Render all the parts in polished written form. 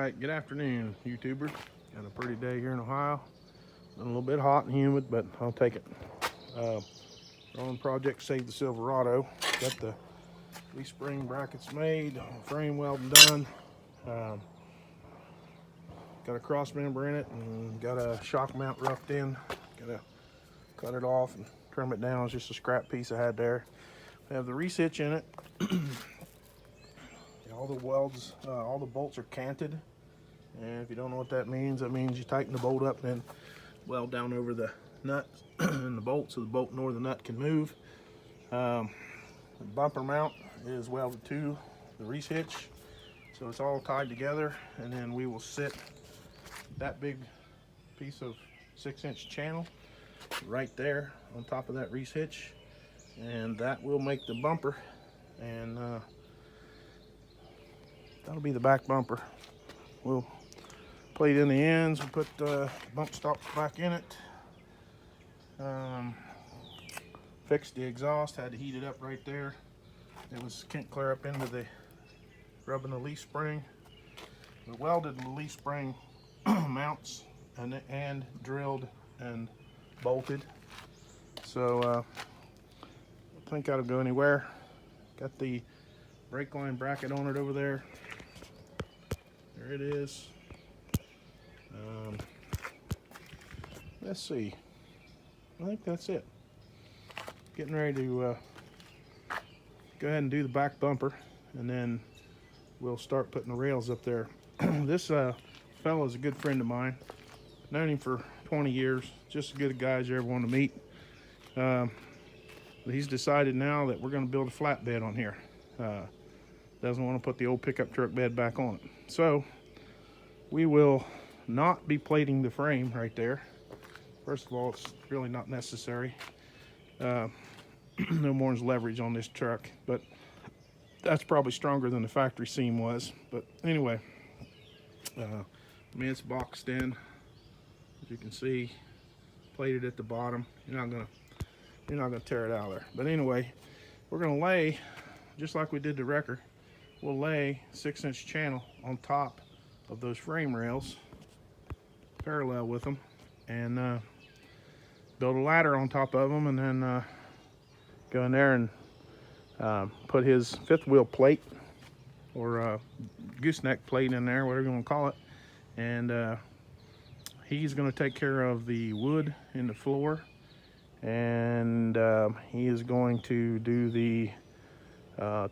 Alright, good afternoon, YouTubers. Got a pretty day here in Ohio. Been a little bit hot and humid, but I'll take it. On project Save the Silverado. Got the leaf spring brackets made, frame welding done. Got a cross member in it and got a shock mount roughed in. Gotta cut it off and trim it down. It's just a scrap piece I had there. I have the reese hitch in it. All the welds, all the bolts are canted, and if you don't know what that means you tighten the bolt up and then weld down over the nut and the bolt so the bolt nor the nut can move. The bumper mount is welded to the reese hitch, so it's all tied together, and then we will sit that big piece of 6-inch channel right there on top of that reese hitch, and that will make the bumper, and that'll be the back bumper. We'll plate in the ends, we'll put the bump stops back in it. Fixed the exhaust, had to heat it up right there. It was can't clear up into the rubbing the leaf spring. We welded the leaf spring mounts and drilled and bolted. So I think that'll go anywhere. Got the brake line bracket on it over there. There it is. Let's see. I think that's it. Getting ready to go ahead and do the back bumper, and then we'll start putting the rails up there. This fellow is a good friend of mine. Known him for 20 years. Just as good a guy as you ever want to meet. But he's decided now that we're going to build a flatbed on here. Doesn't want to put the old pickup truck bed back on it. So we will not be plating the frame right there. First of all, it's really not necessary. No more leverage on this truck, but that's probably stronger than the factory seam was. But anyway, I mean, it's boxed in, as you can see, plated at the bottom. You're not gonna tear it out of there. But anyway, we're gonna lay, just like we did the wrecker, we'll lay 6-inch channel on top of those frame rails, parallel with them, and build a ladder on top of them, and then go in there and put his 5th wheel plate or gooseneck plate in there, whatever you want to call it, and he's going to take care of the wood in the floor, and he is going to do the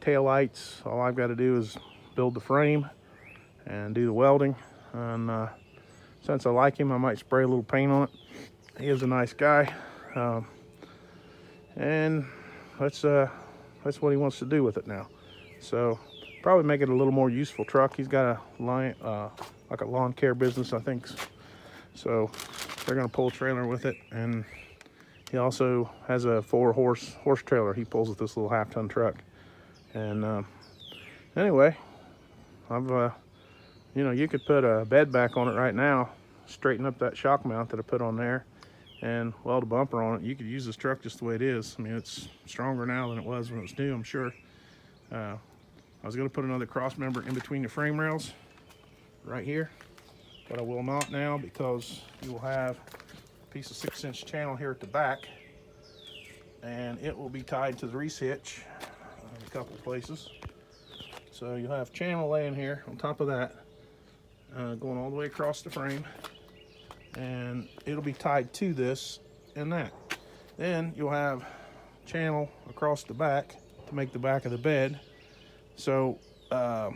tail lights. All I've got to do is build the frame and do the welding, and since I like him, I might spray a little paint on it. He is a nice guy, and that's what he wants to do with it now. So probably make it a little more useful truck. He's got a line, like a lawn care business, I think. So they're gonna pull a trailer with it, and he also has a 4-horse trailer he pulls with this little half-ton truck. And anyway, I've you could put a bed back on it right now, straighten up that shock mount that I put on there, and weld a bumper on it. You could use this truck just the way it is. I mean, it's stronger now than it was when it was new, I'm sure. I was going to put another cross member in between the frame rails right here, but I will not now, because you will have a piece of 6-inch channel here at the back, and it will be tied to the reese hitch in a couple places. So you'll have channel laying here on top of that, going all the way across the frame, and it'll be tied to this and that. Then you'll have channel across the back to make the back of the bed. So I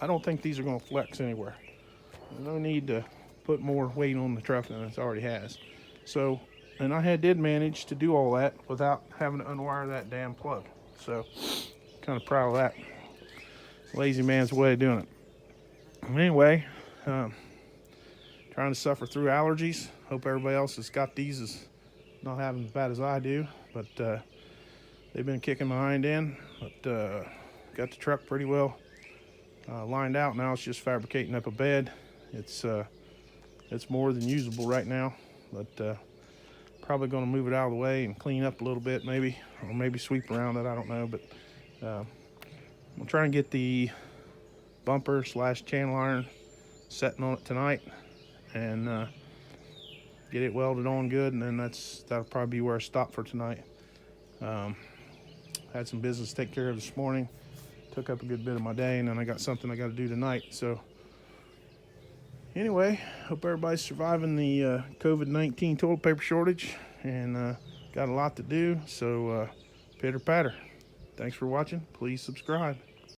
don't think these are going to flex anywhere. There's no need to put more weight on the truck than it already has. So, and I did manage to do all that without having to unwire that damn plug. So kind of proud of that. Lazy man's way of doing it. Anyway, trying to suffer through allergies. Hope everybody else has got these is not having as bad as I do, but they've been kicking my hind end. But got the truck pretty well lined out. Now it's just fabricating up a bed. It's more than usable right now, but probably going to move it out of the way and clean up a little bit, maybe, or maybe sweep around it. I don't know, but I'm trying to get the bumper / channel iron setting on it tonight and get it welded on good, and then that'll probably be where I stop for tonight. Had some business to take care of this morning. Took up a good bit of my day, and then I got something I got to do tonight. So anyway, hope everybody's surviving the COVID-19 toilet paper shortage, and got a lot to do. So pitter patter. Thanks for watching. Please subscribe.